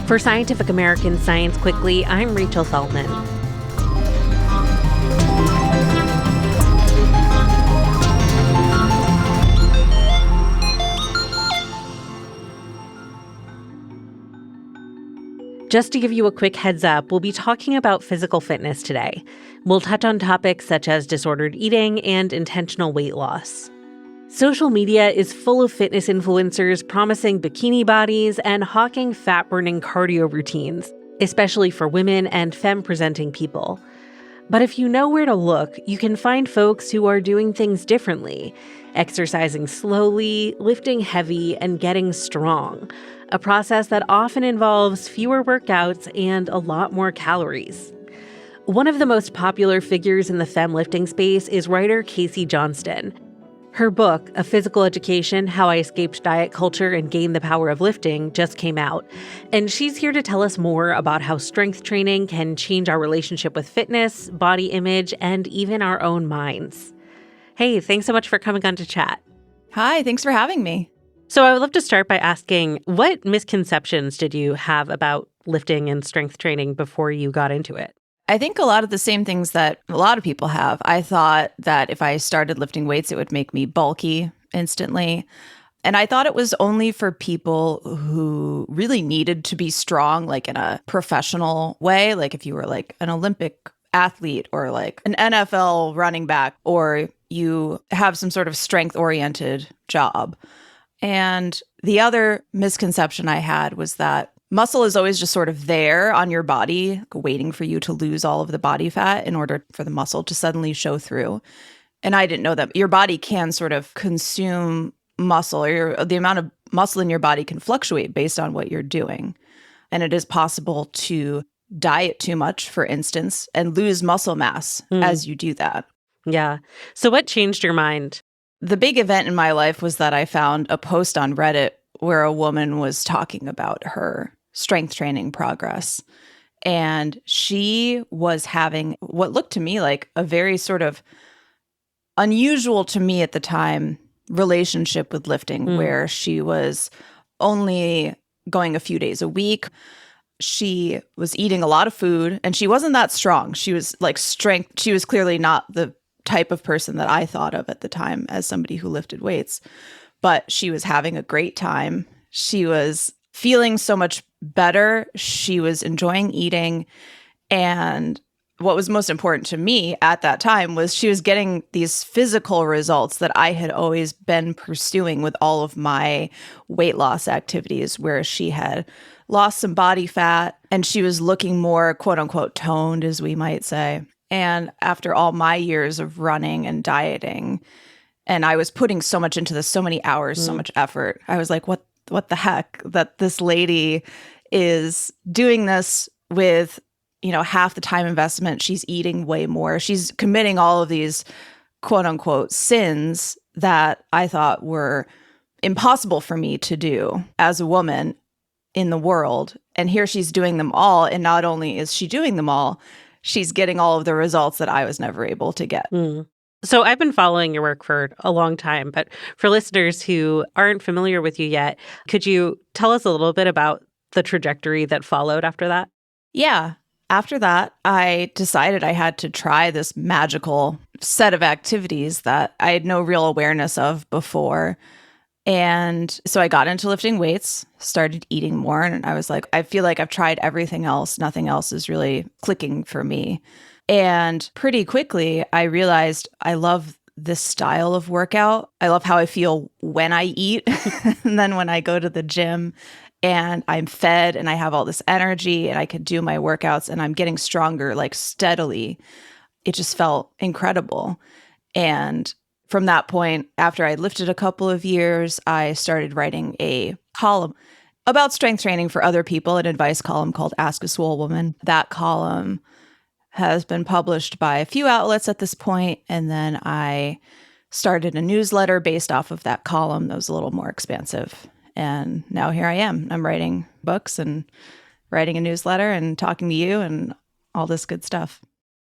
For Scientific American Science Quickly, I'm Rachel Feltman. Just to give you a quick heads up, we'll be talking about physical fitness today. We'll touch on topics such as disordered eating and intentional weight loss. Social media is full of fitness influencers promising bikini bodies and hawking fat-burning cardio routines, especially for women and femme-presenting people. But if you know where to look, you can find folks who are doing things differently, exercising slowly, lifting heavy, and getting strong, a process that often involves fewer workouts and a lot more calories. One of the most popular figures in the femme lifting space is writer Casey Johnston. Her book, A Physical Education: How I Escaped Diet Culture and Gained the Power of Lifting, just came out. And she's here to tell us more about how strength training can change our relationship with fitness, body image, and even our own minds. Hey, thanks so much for coming on to chat. Hi, thanks for having me. So I would love to start by asking, what misconceptions did you have about lifting and strength training before you got into it? I think a lot of the same things that a lot of people have. I thought that if I started lifting weights, it would make me bulky instantly. And I thought it was only for people who really needed to be strong, like in a professional way. Like if you were like an Olympic athlete or like an NFL running back, or you have some sort of strength-oriented job. And the other misconception I had was that muscle is always just sort of there on your body, waiting for you to lose all of the body fat in order for the muscle to suddenly show through. And I didn't know that your body can sort of consume muscle, or the amount of muscle in your body can fluctuate based on what you're doing. And it is possible to diet too much, for instance, and lose muscle mass as you do that. Yeah. So what changed your mind? The big event in my life was that I found a post on Reddit where a woman was talking about her strength training progress. And she was having what looked to me like a very sort of unusual to me at the time relationship with lifting, where she was only going a few days a week. She was eating a lot of food and she wasn't that strong. She was like strength. She was clearly not the type of person that I thought of at the time as somebody who lifted weights, but she was having a great time. She was feeling so much better. She was enjoying eating. And what was most important to me at that time was she was getting these physical results that I had always been pursuing with all of my weight loss activities, where she had lost some body fat and she was looking more quote unquote toned, as we might say. And after all my years of running and dieting, and I was putting so much into this, so many hours, so much effort, I was like, what the heck, that this lady is doing this with, you know, half the time investment. She's eating way more. She's committing all of these quote unquote sins that I thought were impossible for me to do as a woman in the world. And here she's doing them all. And not only is she doing them all, she's getting all of the results that I was never able to get. So I've been following your work for a long time, but for listeners who aren't familiar with you yet, could you tell us a little bit about the trajectory that followed after that? Yeah. After that, I decided I had to try this magical set of activities that I had no real awareness of before. And so I got into lifting weights, started eating more, and I was like, I feel like I've tried everything else. Nothing else is really clicking for me. And pretty quickly, I realized I love this style of workout. I love how I feel when I eat and then when I go to the gym and I'm fed and I have all this energy and I can do my workouts and I'm getting stronger like steadily. It just felt incredible. And from that point, after I lifted a couple of years, I started writing a column about strength training for other people, an advice column called Ask a Swole Woman. That column has been published by a few outlets at this point, and then I started a newsletter based off of that column that was a little more expansive. And now here I am. I'm writing books and writing a newsletter and talking to you and all this good stuff.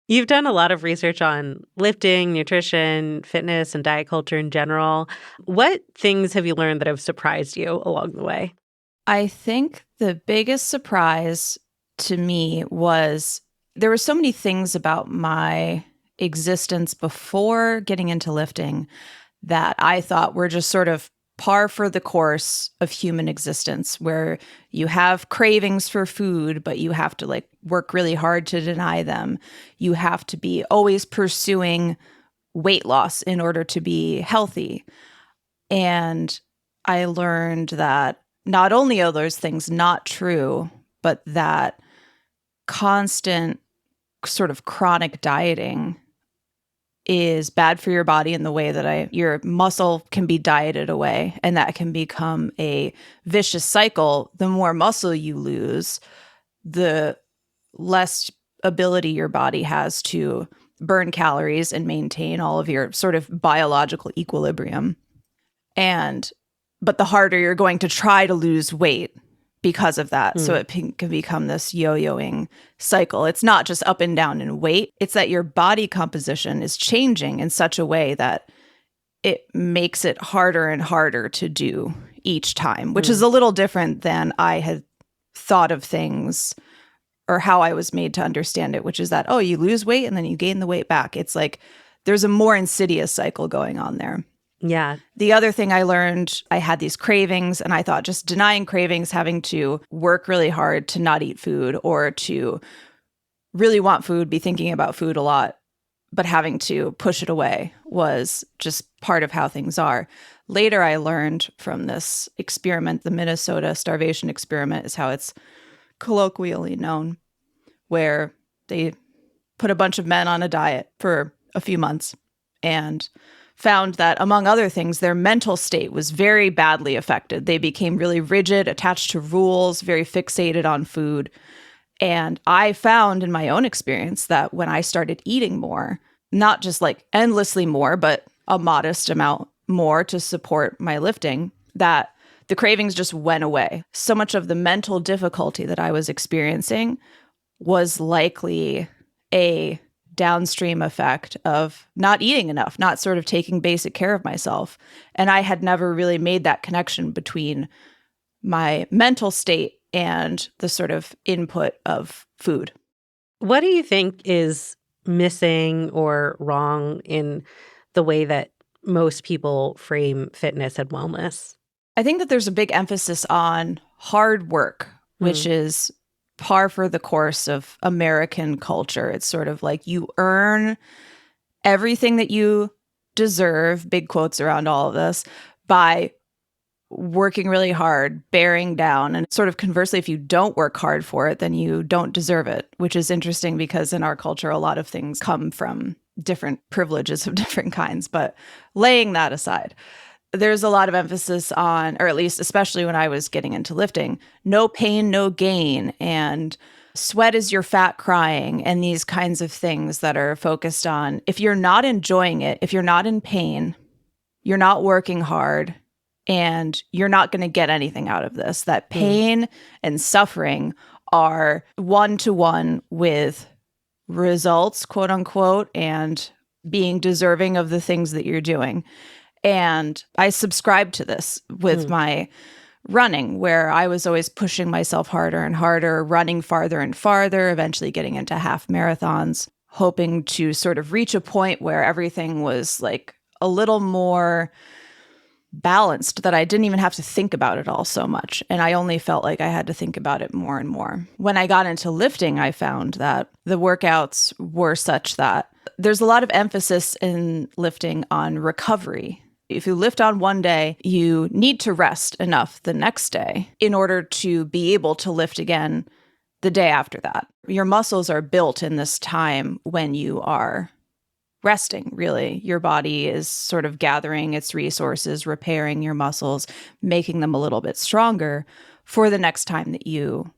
You've done a lot of research on lifting, nutrition, fitness, and diet culture in general. What things have you learned that have surprised you along the way? I think the biggest surprise to me was there were so many things about my existence before getting into lifting that I thought were just sort of par for the course of human existence, where you have cravings for food, but you have to like work really hard to deny them. You have to be always pursuing weight loss in order to be healthy. And I learned that not only are those things not true, but that constant sort of chronic dieting is bad for your body in the way that your muscle can be dieted away, and that can become a vicious cycle. The more muscle you lose, the less ability your body has to burn calories and maintain all of your sort of biological equilibrium. But the harder you're going to try to lose weight because of that. So it can become this yo-yoing cycle. It's not just up and down in weight. It's that your body composition is changing in such a way that it makes it harder and harder to do each time, which is a little different than I had thought of things or how I was made to understand it, which is that, oh, you lose weight and then you gain the weight back. It's like there's a more insidious cycle going on there. Yeah. The other thing I learned, I had these cravings, and I thought just denying cravings, having to work really hard to not eat food or to really want food, be thinking about food a lot, but having to push it away was just part of how things are. Later, I learned from this experiment, the Minnesota starvation experiment is how it's colloquially known, where they put a bunch of men on a diet for a few months and found that, among other things, their mental state was very badly affected. They became really rigid, attached to rules, very fixated on food. And I found in my own experience that when I started eating more, not just like endlessly more, but a modest amount more to support my lifting, that the cravings just went away. So much of the mental difficulty that I was experiencing was likely a downstream effect of not eating enough, not sort of taking basic care of myself. And I had never really made that connection between my mental state and the sort of input of food. What do you think is missing or wrong in the way that most people frame fitness and wellness? I think that there's a big emphasis on hard work, which is par for the course of American culture. It's sort of like you earn everything that you deserve, big quotes around all of this, by working really hard, bearing down. And sort of conversely, if you don't work hard for it, then you don't deserve it, which is interesting because in our culture, a lot of things come from different privileges of different kinds. But laying that aside, there's a lot of emphasis on, or at least especially when I was getting into lifting, no pain, no gain, and sweat is your fat crying, and these kinds of things that are focused on, if you're not enjoying it, if you're not in pain, you're not working hard, and you're not going to get anything out of this. That pain and suffering are one-to-one with results, quote unquote, and being deserving of the things that you're doing. And I subscribed to this with my running, where I was always pushing myself harder and harder, running farther and farther, eventually getting into half marathons, hoping to sort of reach a point where everything was like a little more balanced, that I didn't even have to think about it all so much. And I only felt like I had to think about it more and more. When I got into lifting, I found that the workouts were such that there's a lot of emphasis in lifting on recovery. If you lift on one day, you need to rest enough the next day in order to be able to lift again the day after that. Your muscles are built in this time when you are resting, really. Your body is sort of gathering its resources, repairing your muscles, making them a little bit stronger for the next time that you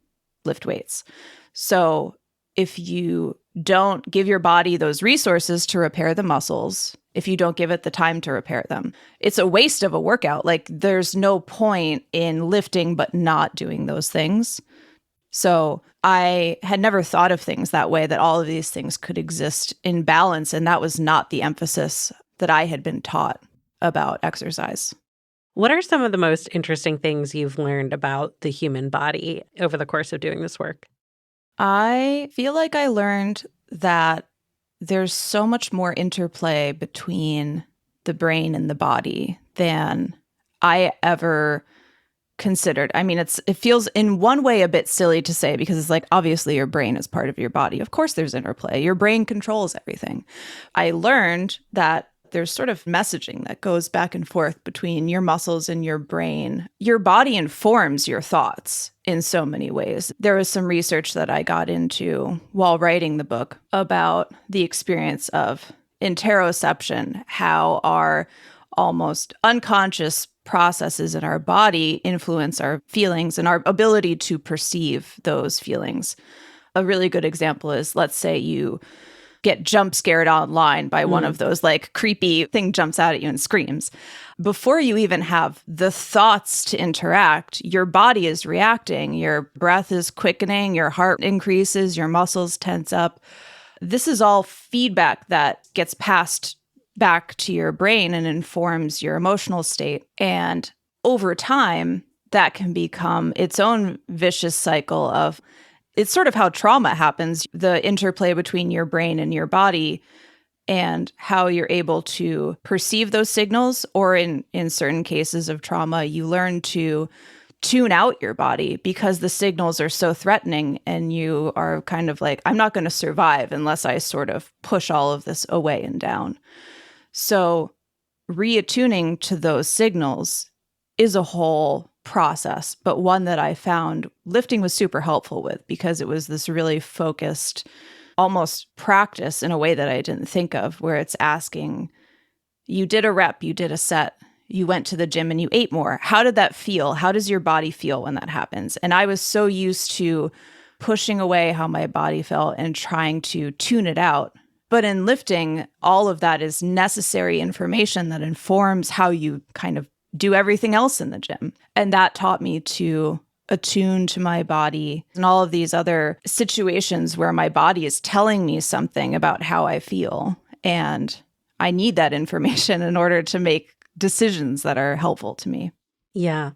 lift weights. So if you don't give your body those resources to repair the muscles, if you don't give it the time to repair them, it's a waste of a workout. Like, there's no point in lifting but not doing those things. So I had never thought of things that way, that all of these things could exist in balance. And that was not the emphasis that I had been taught about exercise. What are some of the most interesting things you've learned about the human body over the course of doing this work? I feel like I learned that there's so much more interplay between the brain and the body than I ever considered. I mean, it feels in one way a bit silly to say, because it's like, obviously your brain is part of your body. Of course there's interplay. Your brain controls everything. I learned that there's sort of messaging that goes back and forth between your muscles and your brain. Your body informs your thoughts in so many ways. There was some research that I got into while writing the book about the experience of interoception, how our almost unconscious processes in our body influence our feelings and our ability to perceive those feelings. A really good example is, let's say you get jump scared online by one of those like creepy thing jumps out at you and screams. Before you even have the thoughts to interact, your body is reacting. Your breath is quickening, your heart increases, your muscles tense up. This is all feedback that gets passed back to your brain and informs your emotional state. And over time, that can become its own vicious cycle of, it's sort of how trauma happens, the interplay between your brain and your body and how you're able to perceive those signals. Or in certain cases of trauma, you learn to tune out your body because the signals are so threatening and you are kind of like, I'm not going to survive unless I sort of push all of this away and down. So reattuning to those signals is a whole process, but one that I found lifting was super helpful with, because it was this really focused, almost practice in a way that I didn't think of, where it's asking, you did a rep, you did a set, you went to the gym and you ate more. How did that feel? How does your body feel when that happens? And I was so used to pushing away how my body felt and trying to tune it out. But in lifting, all of that is necessary information that informs how you kind of do everything else in the gym. And that taught me to attune to my body and all of these other situations where my body is telling me something about how I feel. And I need that information in order to make decisions that are helpful to me. Yeah.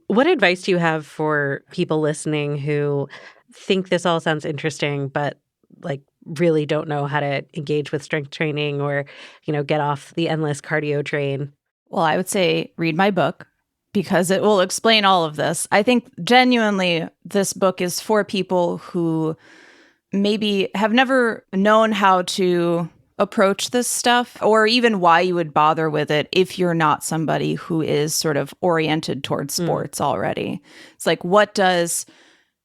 What advice do you have for people listening who think this all sounds interesting, but like really don't know how to engage with strength training or, get off the endless cardio train? Well, I would say read my book, because it will explain all of this. I think genuinely this book is for people who maybe have never known how to approach this stuff, or even why you would bother with it if you're not somebody who is sort of oriented towards sports already. It's like, what does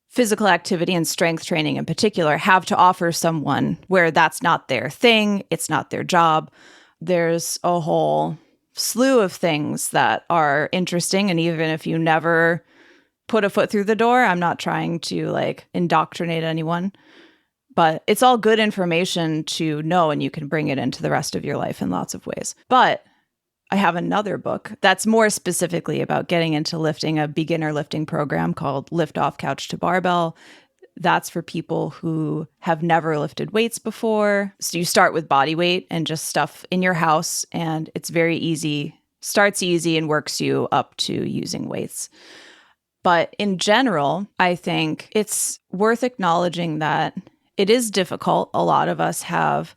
physical activity and strength training in particular have to offer someone where that's not their thing, it's not their job? There's a whole slew of things that are interesting. And even if you never put a foot through the door, I'm not trying to like indoctrinate anyone, but it's all good information to know, and you can bring it into the rest of your life in lots of ways. But I have another book that's more specifically about getting into lifting, a beginner lifting program called LIFTOFF Couch to Barbell. That's for people who have never lifted weights before. So you start with body weight and just stuff in your house, and it's very easy, starts easy and works you up to using weights. But in general, I think it's worth acknowledging that it is difficult. A lot of us have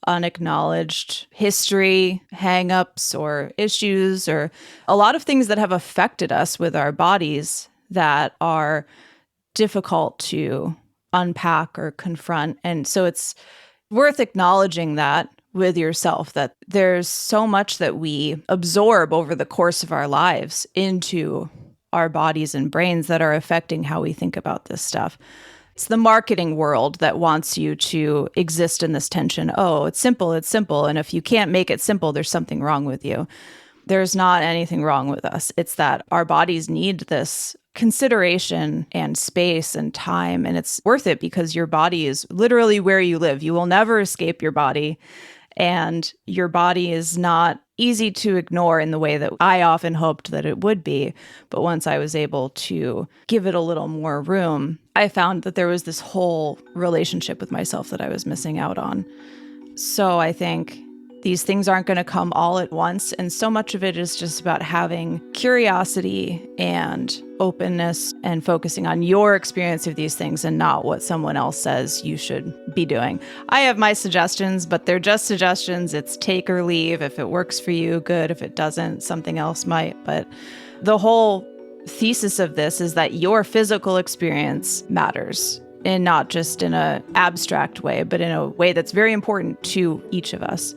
unacknowledged history, hangups, or issues, or a lot of things that have affected us with our bodies that are difficult to unpack or confront. And so it's worth acknowledging that with yourself, that there's so much that we absorb over the course of our lives into our bodies and brains that are affecting how we think about this stuff. It's the marketing world that wants you to exist in this tension. Oh, it's simple. And if you can't make it simple, there's something wrong with you. There's not anything wrong with us. It's that our bodies need this consideration and space and time, and it's worth it because your body is literally where you live. You will never escape your body, and your body is not easy to ignore in the way that I often hoped that it would be. But once I was able to give it a little more room, I found that there was this whole relationship with myself that I was missing out on. So I think these things aren't going to come all at once. And so much of it is just about having curiosity and openness and focusing on your experience of these things and not what someone else says you should be doing. I have my suggestions, but they're just suggestions. It's take or leave. If it works for you, good. If it doesn't, something else might. But the whole thesis of this is that your physical experience matters, and not just in an abstract way, but in a way that's very important to each of us.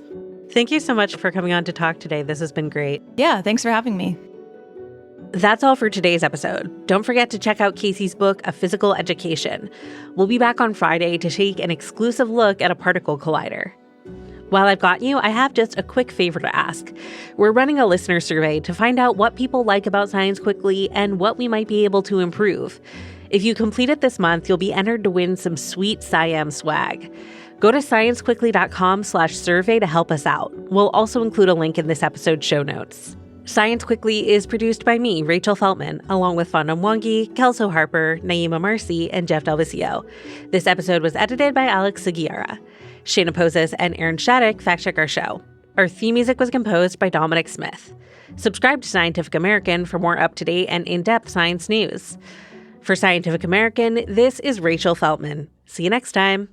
Thank you so much for coming on to talk today. This has been great. Yeah, thanks for having me. That's all for today's episode. Don't forget to check out Casey's book, A Physical Education. We'll be back on Friday to take an exclusive look at a particle collider. While I've got you, I have just a quick favor to ask. We're running a listener survey to find out what people like about Science Quickly and what we might be able to improve. If you complete it this month, you'll be entered to win some sweet SciAm swag. Go to sciencequickly.com/survey to help us out. We'll also include a link in this episode's show notes. Science Quickly is produced by me, Rachel Feltman, along with Fonda Mwangi, Kelso Harper, Naeem Amarsy, and DelViscio. This episode was edited by Alex Sugiura. Shayna Posses and Aaron Shattuck fact-check our show. Our theme music was composed by Dominic Smith. Subscribe to Scientific American for more up-to-date and in-depth science news. For Scientific American, this is Rachel Feltman. See you next time.